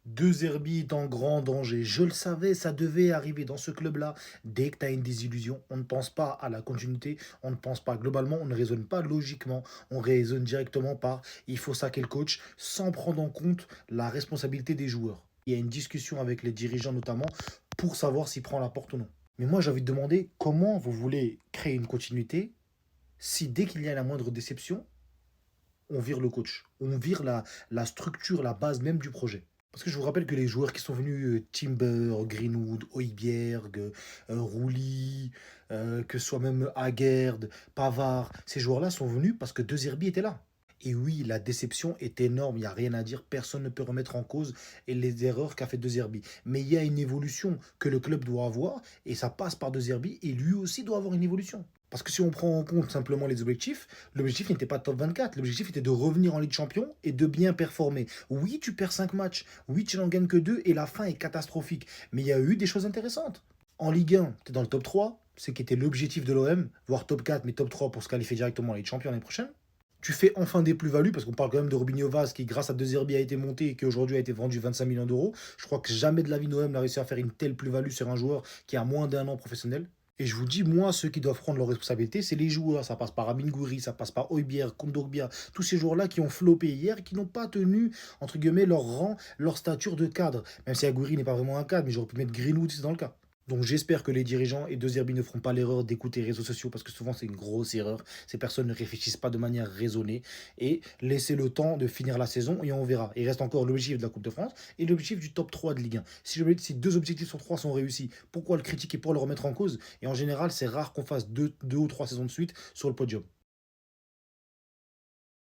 De Zerbi est en grand danger. Je le savais, ça devait arriver dans ce club-là. Dès que tu as une désillusion, on ne pense pas à la continuité, on ne pense pas globalement, on ne raisonne pas logiquement, on raisonne directement par il faut saquer le coach sans prendre en compte la responsabilité des joueurs. Il y a une discussion avec les dirigeants notamment pour savoir s'il prend la porte ou non. Mais moi j'ai envie de demander comment vous voulez créer une continuité si dès qu'il y a la moindre déception, on vire le coach, on vire la structure, la base même du projet. Parce que je vous rappelle que les joueurs qui sont venus, Timber, Greenwood, Højbjerg, Rouli, que ce soit même Haggard, Pavard, ces joueurs-là sont venus parce que De Zerbi était là. Et oui, la déception est énorme, il n'y a rien à dire, personne ne peut remettre en cause et les erreurs qu'a fait De Zerbi. Mais il y a une évolution que le club doit avoir et ça passe par De Zerbi et lui aussi doit avoir une évolution. Parce que si on prend en compte simplement les objectifs, l'objectif n'était pas top 24, l'objectif était de revenir en Ligue Champion et de bien performer. Oui, tu perds 5 matchs, oui, tu n'en gagnes que 2 et la fin est catastrophique. Mais il y a eu des choses intéressantes. En Ligue 1, tu es dans le top 3, ce qui était l'objectif de l'OM, voire top 4, mais top 3 pour se qualifier directement en Ligue Champion l'année prochaine. Tu fais enfin des plus-values, parce qu'on parle quand même de Robinho Vaz qui, grâce à De Zerbi, a été monté et qui aujourd'hui a été vendu 25 millions d'euros. Je crois que jamais de la vie l'OM n'a réussi à faire une telle plus-value sur un joueur qui a moins d'un an professionnel. Et je vous dis, moi, ceux qui doivent prendre leurs responsabilités, c'est les joueurs. Ça passe par Amin Gouiri, ça passe par Højbjerg, Kondogbia, tous ces joueurs-là qui ont flopé hier et qui n'ont pas tenu, entre guillemets, leur rang, leur stature de cadre. Même si Gouiri n'est pas vraiment un cadre, mais j'aurais pu mettre Greenwood si c'est dans le cas. Donc j'espère que les dirigeants et De Zerbi ne feront pas l'erreur d'écouter les réseaux sociaux parce que souvent c'est une grosse erreur. Ces personnes ne réfléchissent pas de manière raisonnée et laissez le temps de finir la saison et on verra. Il reste encore l'objectif de la Coupe de France et l'objectif du top 3 de Ligue 1. Si deux objectifs sur trois sont réussis, pourquoi le critiquer pour le remettre en cause? Et en général, c'est rare qu'on fasse deux ou trois saisons de suite sur le podium.